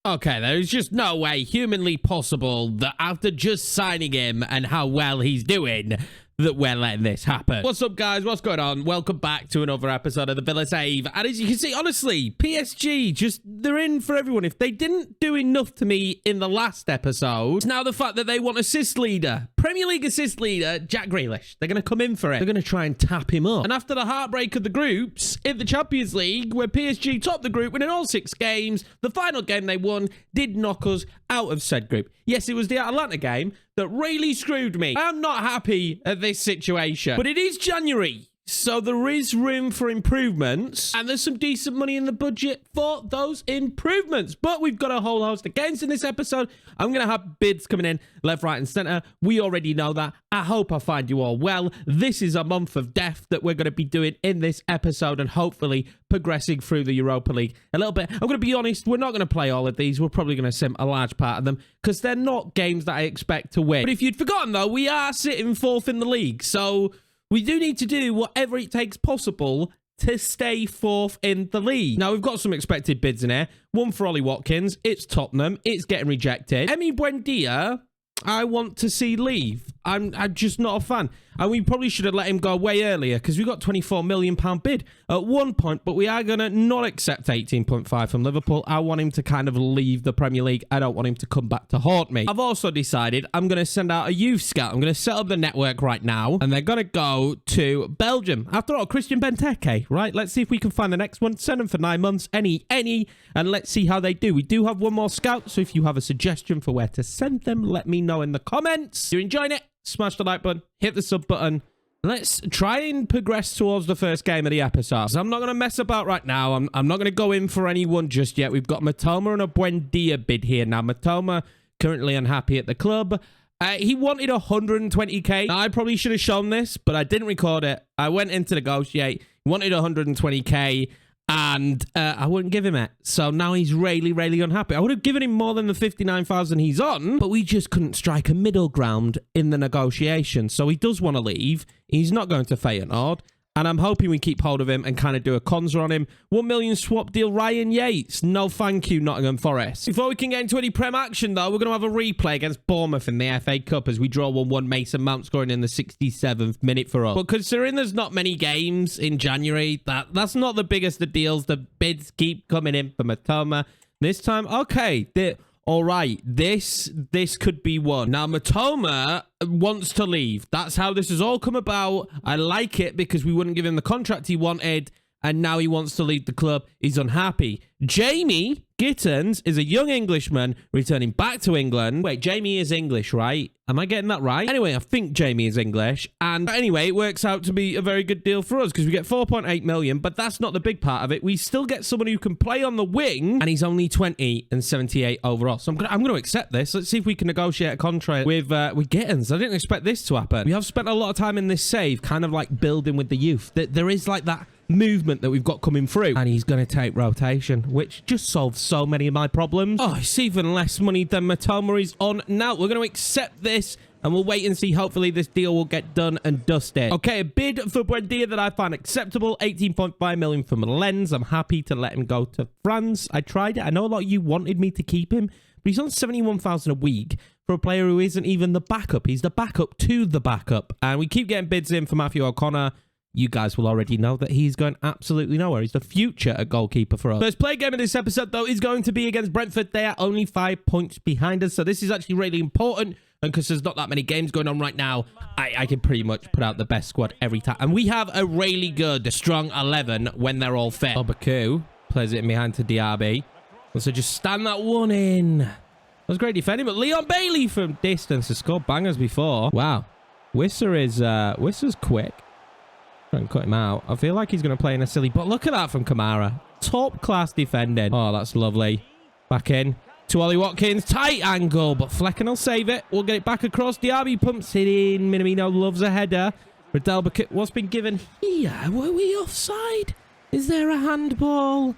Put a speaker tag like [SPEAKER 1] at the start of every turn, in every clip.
[SPEAKER 1] Okay, there is just no way humanly possible that after just signing him and how well he's doing, that we're letting this happen. What's up, guys? What's going on? Welcome back to another episode of the Villa Save. And as you can see, honestly, PSG, just, they're in for everyone. If they didn't do enough to me in the last episode, now the fact that they want assist leader, Premier League assist leader, Jack Grealish, they're going to come in for it. They're going to try and tap him up. And after the heartbreak of the groups in the Champions League, where PSG topped the group, winning all 6 games, the final game they won did knock us out of said group. Yes, it was the Atlanta game that really screwed me. I'm not happy at this situation, but it is January, so there is room for improvements, and there's some decent money in the budget for those improvements. But we've got a whole host of games in this episode. I'm going to have bids coming in left, right, and center. We already know that. I hope I find you all well. This is a month of death that we're going to be doing in this episode, and hopefully progressing through the Europa League a little bit. I'm going to be honest, we're not going to play all of these. We're probably going to sim a large part of them because they're not games that I expect to win. But if you'd forgotten, though, we are sitting 4th in the league, so we do need to do whatever it takes possible to stay 4th in the league. Now, we've got some expected bids in here. One for Ollie Watkins. It's Tottenham. It's getting rejected. Emi Buendia, I want to see leave. I'm just not a fan. And we probably should have let him go way earlier because we got £24 million bid at one point, but we are going to not accept 18.5 from Liverpool. I want him to kind of leave the Premier League. I don't want him to come back to haunt me. I've also decided I'm going to send out a youth scout. I'm going to set up the network right now, and they're going to go to Belgium. After all, Christian Benteke, right? Let's see if we can find the next one. Send them for 9 months, any, and let's see how they do. We do have one more scout, so if you have a suggestion for where to send them, let me know in the comments. If you're enjoying it, smash the like button, hit the sub button. Let's try and progress towards the first game of the episode. So I'm not going to mess about right now. I'm not going to go in for anyone just yet. We've got Matoma and a Buendia bid here. Now, Matoma currently unhappy at the club. He wanted 120k. Now, I probably should have shown this, but I didn't record it. I went in to negotiate. He wanted 120k. And I wouldn't give him it. So now he's really, really unhappy. I would have given him more than the 59,000 he's on, but we just couldn't strike a middle ground in the negotiation. So he does want to leave. He's not going to Feyenoord. And I'm hoping we keep hold of him and kind of do a conza on him. 1 million swap deal, Ryan Yates. No thank you, Nottingham Forest. Before we can get into any Prem action, though, we're going to have a replay against Bournemouth in the FA Cup as we draw 1-1. Mason Mount scoring in the 67th minute for us. But considering there's not many games in January, that's not the biggest of deals. The bids keep coming in for Matoma. This time, okay, all right, this could be one. Now, Matoma wants to leave. That's how this has all come about. I like it because we wouldn't give him the contract he wanted, and now he wants to leave the club. He's unhappy. Jamie Gittens is a young Englishman returning back to England. Wait, Jamie is English, right? Am I getting that right? Anyway, I think Jamie is English. And anyway, it works out to be a very good deal for us because we get 4.8 million, but that's not the big part of it. We still get someone who can play on the wing, and he's only 20 and 78 overall. So I'm going to accept this. Let's see if we can negotiate a contract with Gittens. I didn't expect this to happen. We have spent a lot of time in this save, kind of like building with the youth. There is like that movement that we've got coming through, and he's going to take rotation, which just solves so many of my problems. Oh, it's even less money than Matoma is on now. We're going to accept this, and we'll wait and see. Hopefully this deal will get done and dusted. Okay, a bid for Buendia that I find acceptable, 18.5 million from Lens. I'm happy to let him go to France. I tried it. I know a lot of you wanted me to keep him, but he's on 71,000 a week for a player who isn't even the backup. He's the backup to the backup, and we keep getting bids in for Matthew O'Connor. You guys will already know that he's going absolutely nowhere. He's the future at goalkeeper for us. First play game of this episode, though, is going to be against Brentford. They are only 5 points behind us, so this is actually really important. And because there's not that many games going on right now, I can pretty much put out the best squad every time. And we have a really good, strong 11 when they're all fit. Baku plays it in behind to Diaby. So just stand that one in. That was great defending, but Leon Bailey from distance has scored bangers before. Wow. Wisser's quick. Try and cut him out. I feel like he's going to play in a silly... But look at that from Kamara. Top-class defending. Oh, that's lovely. Back in. To Ollie Watkins. Tight angle, but Flecken will save it. We'll get it back across. Diaby pumps it in. Minamino loves a header. What's been given here? Were we offside? Is there a handball?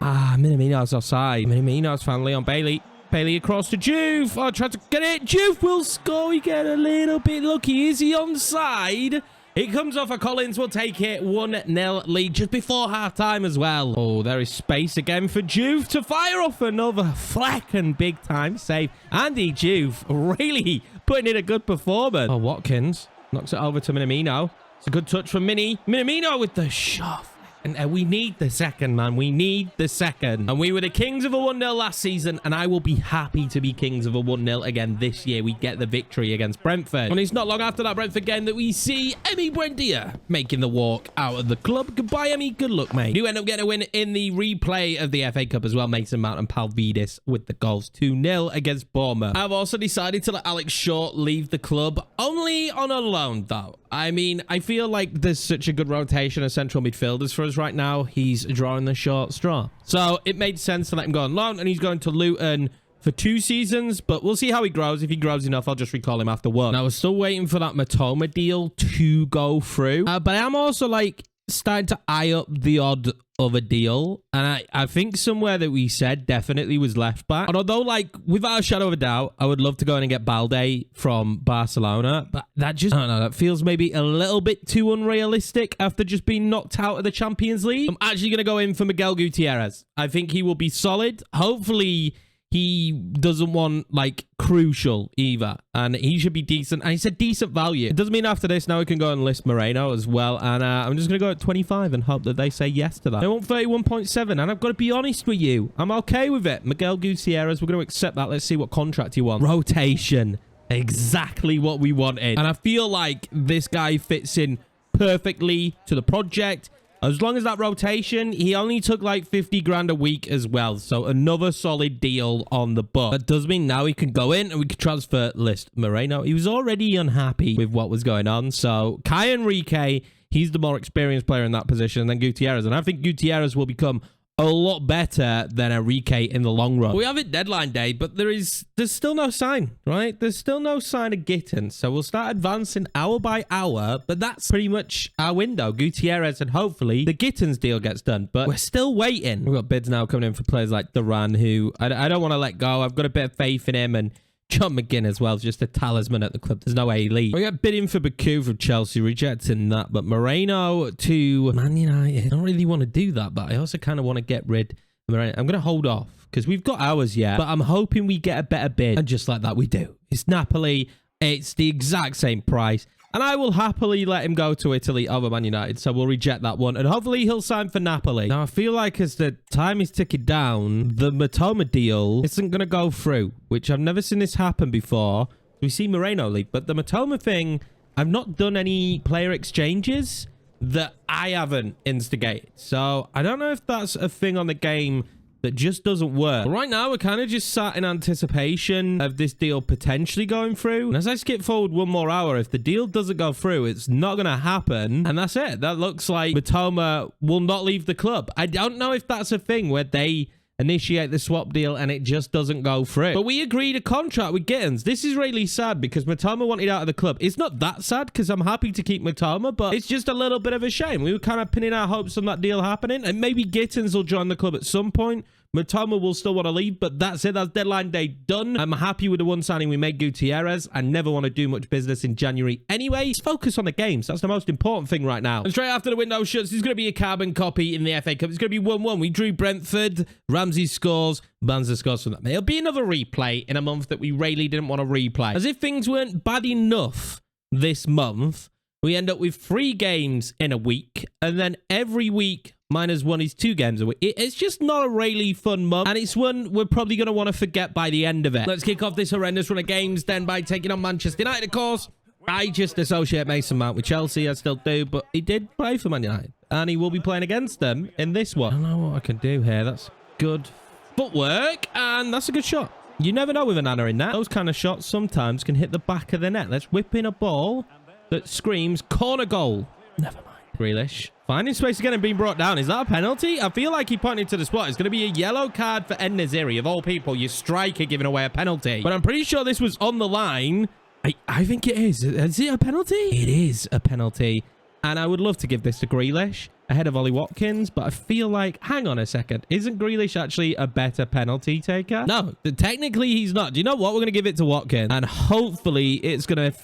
[SPEAKER 1] Ah, Minamino's offside. Minamino's found Leon Bailey. Bailey across to Juve. Oh, tried to get it. Juve will score. We get a little bit lucky. Is he onside? It comes off a Collins. Will take it 1-0 lead just before half-time as well. Oh, there is space again for Juve to fire off another fleck and big-time save. Andy Juve really putting in a good performance. Oh, Watkins knocks it over to Minamino. It's a good touch from Minamino with the shot. And we need the second, man. We need the second. And we were the kings of a 1-0 last season, and I will be happy to be kings of a 1-0 again this year. We get the victory against Brentford. And it's not long after that Brentford game that we see Emi Buendia making the walk out of the club. Goodbye, Emi. Good luck, mate. You end up getting a win in the replay of the FA Cup as well. Mason Mount and Palvidis with the goals. 2-0 against Bournemouth. I've also decided to let Alex Short leave the club, only on a loan, though. I mean, I feel like there's such a good rotation of central midfielders for us right now. He's drawing the short straw. So it made sense to let him go on loan, and he's going to Luton for 2 seasons, but we'll see how he grows. If he grows enough, I'll just recall him after 1. Now, we're still waiting for that Matoma deal to go through, but I'm also like starting to eye up the odd other deal, and I think somewhere that we said definitely was left back. And although, like, without a shadow of a doubt, I would love to go in and get Balde from Barcelona, but that just, I don't know, that feels maybe a little bit too unrealistic after just being knocked out of the Champions League. I'm actually going to go in for Miguel Gutierrez. I think he will be solid. Hopefully he doesn't want, like, crucial either, and he should be decent, and he said decent value. It doesn't mean after this now we can go and list Moreno as well, and I'm just gonna go at 25 and hope that they say yes to that. They want 31.7, and I've got to be honest with you, I'm okay with it. Miguel Gutierrez, we're going to accept that. Let's see what contract he wants. Rotation, exactly what we wanted, and I feel like this guy fits in perfectly to the project. As long as that rotation, he only took like 50 grand a week as well. So another solid deal on the book. That does mean now he can go in and we can transfer list Moreno. He was already unhappy with what was going on. So Kai Enrique, he's the more experienced player in that position than Gutierrez. And I think Gutierrez will become a lot better than Enrique in the long run. We have it deadline day, but there's still no sign, right? There's still no sign of Gittins. So we'll start advancing hour by hour, but that's pretty much our window. Gutierrez, and hopefully the Gittins deal gets done, but we're still waiting. We've got bids now coming in for players like Duran, who I don't want to let go. I've got a bit of faith in him, and John McGinn as well, just a talisman at the club. There's no way he leaves. We got bidding for Baku from Chelsea, rejecting that. But Moreno to Man United. I don't really want to do that, but I also kind of want to get rid of Moreno. I'm going to hold off because we've got ours yet, but I'm hoping we get a better bid. And just like that, we do. It's Napoli. It's the exact same price. And I will happily let him go to Italy over Man United. So we'll reject that one. And hopefully he'll sign for Napoli. Now, I feel like as the time is ticking down, the Matoma deal isn't going to go through, which I've never seen this happen before. We see Moreno leave. But the Matoma thing, I've not done any player exchanges that I haven't instigated. So I don't know if that's a thing on the game that just doesn't work. But right now, we're kind of just sat in anticipation of this deal potentially going through. And as I skip forward 1 more hour, if the deal doesn't go through, it's not going to happen. And that's it. That looks like Matoma will not leave the club. I don't know if that's a thing where they initiate the swap deal and it just doesn't go through. But we agreed a contract with Gittins. This is really sad because Matoma wanted out of the club. It's not that sad because I'm happy to keep Matoma, but it's just a little bit of a shame. We were kind of pinning our hopes on that deal happening, and maybe Gittins will join the club at some point. Matoma will still want to leave, but that's it. That's deadline day done. I'm happy with the one signing we made, Gutierrez. I never want to do much business in January anyway. Let's focus on the games. That's the most important thing right now. And straight after the window shuts, there's going to be a carbon copy in the FA Cup. It's going to be 1-1. We drew Brentford. Ramsey scores. Banza scores from that. There'll be another replay in a month that we really didn't want to replay. As if things weren't bad enough this month, we end up with 3 games in a week, and then every week -1 is 2 games a week. It's just not a really fun month, and it's one we're probably going to want to forget by the end of it. Let's kick off this horrendous run of games then by taking on Manchester United, of course. I just associate Mason Mount with Chelsea. I still do, but he did play for Man United, and he will be playing against them in this one. I don't know what I can do here. That's good footwork, and that's a good shot. You never know with an Anna in that. Those kind of shots sometimes can hit the back of the net. Let's whip in a ball that screams corner goal. Never mind. Grealish finding space again and being brought down. Is that a penalty? I feel like he pointed to the spot. It's going to be a yellow card for En-Nesyri. Of all people, your striker giving away a penalty. But I'm pretty sure this was on the line. I think it is. Is it a penalty? It is a penalty. And I would love to give this to Grealish ahead of Ollie Watkins, but I feel like, hang on a second, isn't Grealish actually a better penalty taker? No, technically he's not. Do you know what? We're going to give it to Watkins, and hopefully it's going to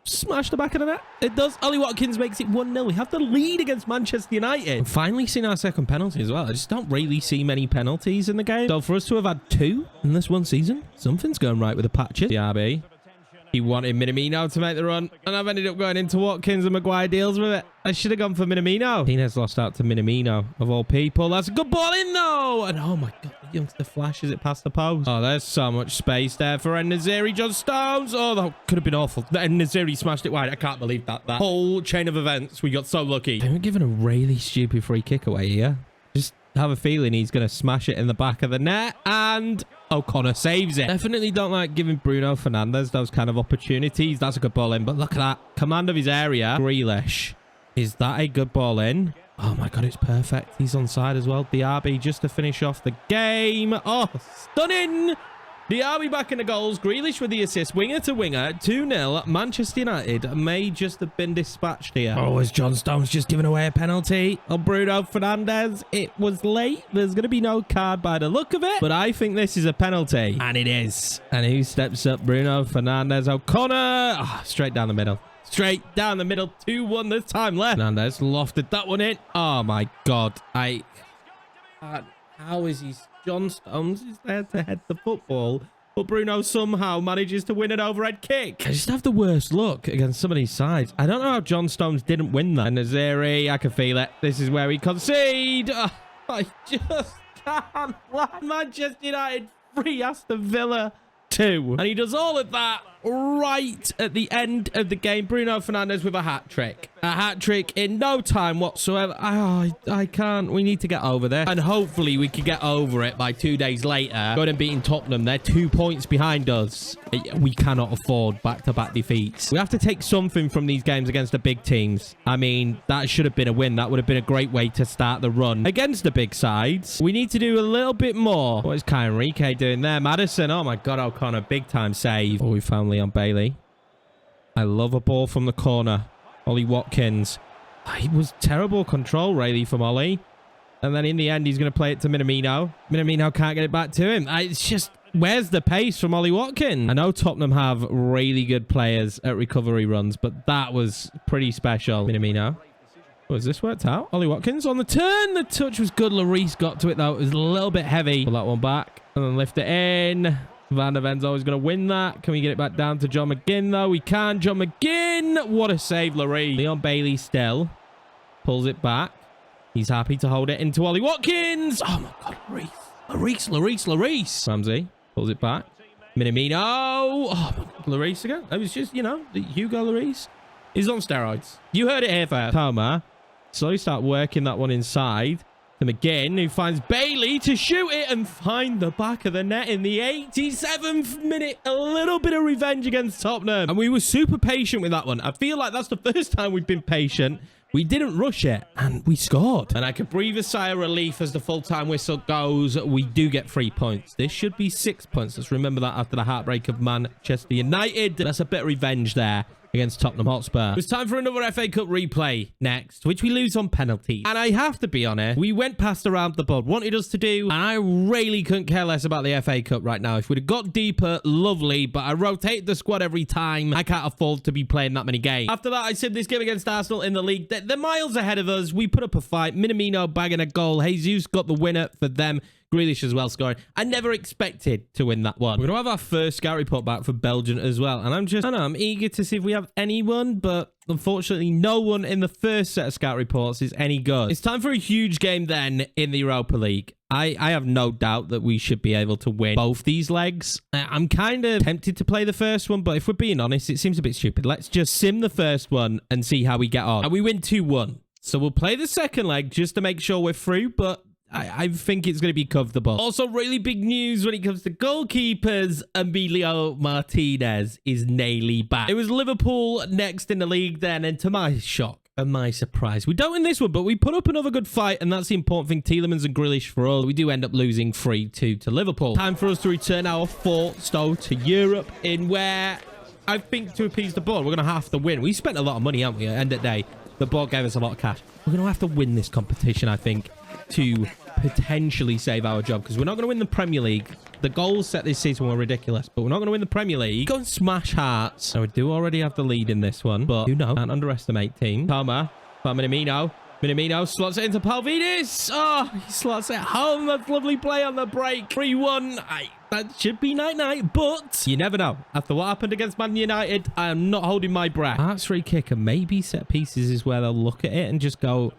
[SPEAKER 1] smash the back of the net. It does. Ollie Watkins makes it 1-0. We have the lead against Manchester United. We've finally seen our second penalty as well. I just don't really see many penalties in the game. So for us to have had 2 in this one season, something's going right with the patches. The RB. He wanted Minamino to make the run, and I've ended up going into Watkins, and Maguire deals with it. I should have gone for Minamino. Martinez lost out to Minamino, of all people. That's a good ball in, though. And oh my God, the youngster flashes it past the post. Oh, there's so much space there for En-Nesyri. John Stones. Oh, that could have been awful. En-Nesyri smashed it wide. I can't believe that. That whole chain of events, we got so lucky. We're giving a really stupid free kick away here. Just have a feeling he's going to smash it in the back of the net, and O'Connor saves it. Definitely don't like giving Bruno Fernandes those kind of opportunities. That's a good ball in, but look at that. Command of his area. Grealish. Is that a good ball in? Oh my God, it's perfect. He's onside as well. Diaby just to finish off the game. Oh, stunning. Diaby back in the goals. Grealish with the assist. Winger to winger. 2-0. Manchester United may just have been dispatched here. Oh, is John Stones just giving away a penalty on Bruno Fernandes? It was late. There's going to be no card by the look of it, but I think this is a penalty. And it is. And who steps up? Bruno Fernandes. O'Connor. Oh, straight down the middle. Straight down the middle. 2-1. There's time left. Fernandes lofted that one in. Oh, my God. How is he... John Stones is there to head the football, but Bruno somehow manages to win an overhead kick. I just have the worst luck against some of these sides. I don't know how John Stones didn't win that. En-Nesyri, I can feel it. This is where we concede. Oh, I just can't. Manchester United 3, Aston Villa 2. And he does all of that right at the end of the game. Bruno Fernandes with a hat-trick. A hat-trick in no time whatsoever. I can't. We need to get over this. And hopefully we can get over it by 2 days later. Going and beating Tottenham. They're 2 points behind us. We cannot afford back-to-back defeats. We have to take something from these games against the big teams. I mean, that should have been a win. That would have been a great way to start the run against the big sides. We need to do a little bit more. What is Kai Enrique doing there? Madison. Oh my God, O'Connor. Big time save. Oh, we found Leon Bailey. I love a ball from the corner. Ollie Watkins. It was terrible control, really, from Ollie. And then in the end, he's going to play it to Minamino. Minamino can't get it back to him. It's just, where's the pace from Ollie Watkins? I know Tottenham have really good players at recovery runs, but that was pretty special. Minamino. Was this worked out? Ollie Watkins on the turn. The touch was good. Lloris got to it, though. It was a little bit heavy. Pull that one back and then lift it in. Van der Ven's always going to win that. Can we get it back down to John McGinn, though? We can. John McGinn. What a save, Lloris. Leon Bailey still pulls it back. He's happy to hold it into Ollie Watkins. Oh, my God. Lloris. Ramsey pulls it back. Minamino. Oh, my God. Lloris again. It was just, you know, Hugo Lloris. He's on steroids. You heard it here first. Toma. Slowly start working that one inside. And McGinn, who finds Bailey to shoot it and find the back of the net in the 87th minute. A little bit of revenge against Tottenham. And we were super patient with that one. I feel like that's the first time we've been patient. We didn't rush it, and we scored. And I could breathe a sigh of relief as the full-time whistle goes. We do get 3 points. This should be 6 points. Let's remember that after the heartbreak of Manchester United. That's a bit of revenge there against Tottenham Hotspur. It's time for another FA Cup replay next, which we lose on penalties. And I have to be honest, we went past around the board, wanted us to do, and I really couldn't care less about the FA Cup right now. If we'd have got deeper, lovely, but I rotate the squad every time. I can't afford to be playing that many games. After that, I said this game against Arsenal in the league. They're miles ahead of us. We put up a fight. Minamino bagging a goal. Jesus got the winner for them. Grealish as well scoring. I never expected to win that one. We're going to have our first scout report back for Belgium as well. And I'm eager to see if we have anyone, but unfortunately no one in the first set of scout reports is any good. It's time for a huge game then in the Europa League. I have no doubt that we should be able to win both these legs. I'm kind of tempted to play the first one, but if we're being honest, it seems a bit stupid. Let's just sim the first one and see how we get on. And we win 2-1. So we'll play the second leg just to make sure we're through, but I think it's going to be comfortable. Also, really big news when it comes to goalkeepers. Emilio Martinez is nearly back. It was Liverpool next in the league then, and to my shock and my surprise, we don't win this one, but we put up another good fight, and that's the important thing. Tielemans and Grealish for all. We do end up losing 3-2 to Liverpool. Time for us to return our fourth stone to Europe, in where I think to appease the board, we're going to have to win. We spent a lot of money, haven't we, at the end of the day? The board gave us a lot of cash. We're going to have to win this competition, I think, to potentially save our job, because we're not going to win the Premier League. The goals set this season were ridiculous, but we're not going to win the Premier League. Go and smash Hearts. Now, we do already have the lead in this one, but you know, can't underestimate team. Palmer, Minamino. Minamino slots it into Palvidis. Oh, he slots it home. That's lovely play on the break. 3-1. That should be night-night, but you never know. After what happened against Man United, I am not holding my breath. Hearts free kick and maybe set pieces is where they'll look at it and just go,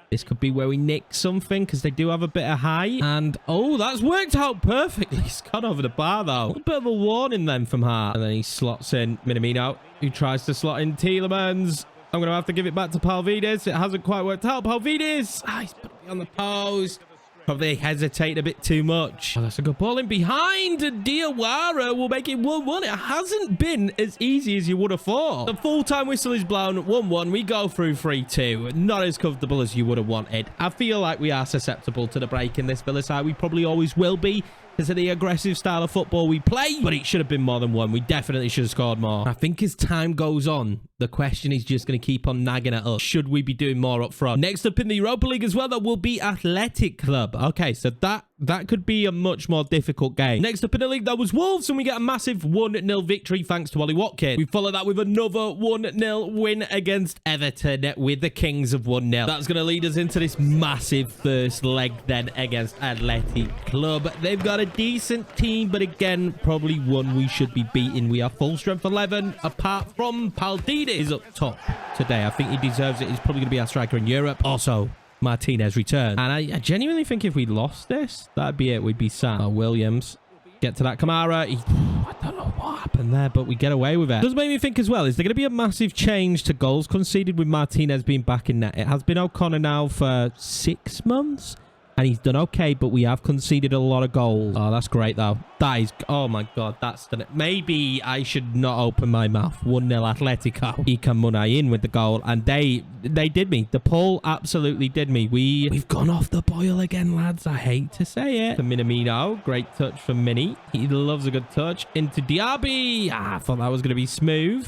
[SPEAKER 1] this could be where we nick something because they do have a bit of height. And, oh, that's worked out perfectly. He's gone over the bar, though. A bit of a warning then from Hart. And then he slots in Minamino, who tries to slot in Tielemans. I'm going to have to give it back to Palvidis. It hasn't quite worked out. Palvidis. He's put it on the post. Probably hesitate a bit too much. Oh, that's a good ball in behind. Diawara will make it 1-1. It hasn't been as easy as you would have thought. The full-time whistle is blown. 1-1. We go through 3-2. Not as comfortable as you would have wanted. I feel like we are susceptible to the break in this Villa side. We probably always will be because of the aggressive style of football we play, but it should have been more than one. We definitely should have scored more. I think as time goes on, the question is just going to keep on nagging at us. Should we be doing more up front? Next up in the Europa League as well, that will be Athletic Club. Okay, so that could be a much more difficult game. Next up in the league, that was Wolves, and we get a massive 1-0 victory thanks to Ollie Watkins. We follow that with another 1-0 win against Everton with the Kings of 1-0. That's going to lead us into this massive first leg then against Athletic Club. They've got a decent team, but again, probably one we should be beating. We are full strength 11, apart from Palvidis is up top today. I think he deserves it. He's probably going to be our striker in Europe. Also, Martinez return. And I genuinely think if we lost this, that'd be it. We'd be sad. Oh, Williams. Get to that Kamara. I don't know what happened there, but we get away with it. Does make me think as well, is there going to be a massive change to goals conceded with Martinez being back in net? It has been O'Connor now for 6 months. And he's done okay, but we have conceded a lot of goals. Oh, that's great, though. That is... Oh, my God. That's done it. Maybe I should not open my mouth. 1-0 Atletico. Ikan Munay in with the goal. And they did me. The pull absolutely did me. We've gone off the boil again, lads. I hate to say it. For Minamino. Great touch from Mini. He loves a good touch. Into Diaby. I thought that was going to be smooth.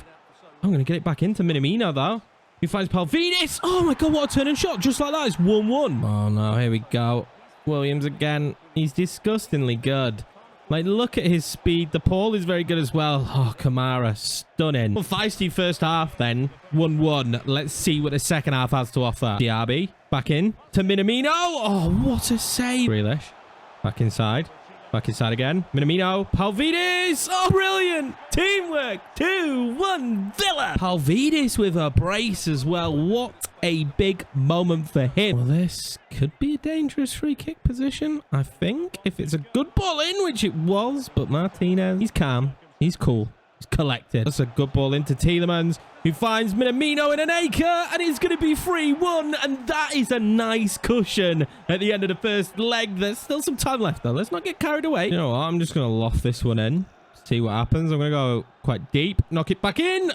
[SPEAKER 1] I'm going to get it back into Minamino, though. He finds Palvidis. Oh, my God, what a turn and shot. Just like that. It's 1-1. Oh, no. Here we go. Williams again. He's disgustingly good. Like, look at his speed. The ball is very good as well. Oh, Kamara. Stunning. Well, feisty first half then. 1-1. Let's see what the second half has to offer. Diaby. Back in. To Minamino. Oh, what a save. Grealish. Back inside. Back inside again. Minamino. Palvidis. Oh, brilliant. Teamwork. 2-1 Villa. Palvidis with a brace as well. What a big moment for him. Well, this could be a dangerous free kick position, I think. If it's a good ball in, which it was. But Martinez, he's calm. He's cool. He's collected. That's a good ball into Tielemans, who finds Minamino in an acre, and it's going to be 3-1, and that is a nice cushion at the end of the first leg. There's still some time left, though. Let's not get carried away. You know what? I'm just going to loft this one in, see what happens. I'm going to go quite deep, knock it back in.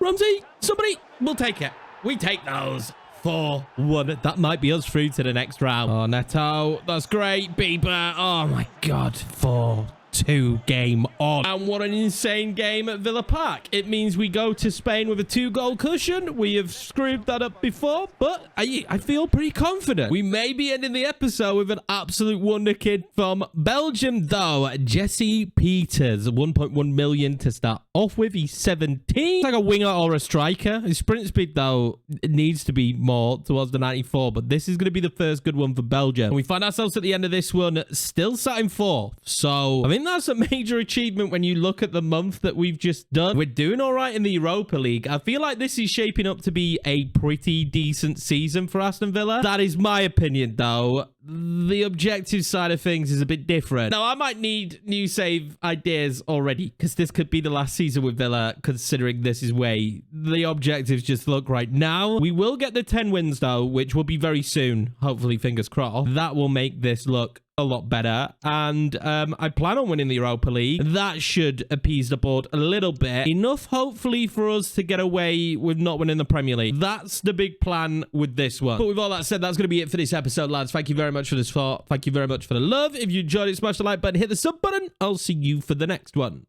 [SPEAKER 1] Ramsey, somebody, we'll take it. We take those. 4-1. That might be us through to the next round. Oh, Neto. That's great. Bieber. Oh, my God. 4-2 game on. And what an insane game at Villa Park. It means we go to Spain with a 2-goal cushion. We have screwed that up before, but I feel pretty confident. We may be ending the episode with an absolute wonder kid from Belgium, though. Jesse Peters, 1.1 million to start off with. He's 17. He's like a winger or a striker. His sprint speed, though, needs to be more towards the 94, but this is going to be the first good one for Belgium. And we find ourselves at the end of this one still sat in 4th. So I think that's a major achievement when you look at the month that we've just done. We're doing all right in the Europa League. I feel like this is shaping up to be a pretty decent season for Aston Villa. That is my opinion, though. The objective side of things is a bit different. Now, I might need new save ideas already, because this could be the last season with Villa, considering this is way the objectives just look right now. We will get the 10 wins, though, which will be very soon. Hopefully, fingers crossed. That will make this look a lot better, and I plan on winning the Europa League. That should appease the board a little bit. Enough, hopefully, for us to get away with not winning the Premier League. That's the big plan with this one. But with all that said, that's going to be it for this episode, lads. Thank you very much for the support. Thank you very much for the love. If you enjoyed it, smash the like button, hit the sub button. I'll see you for the next one.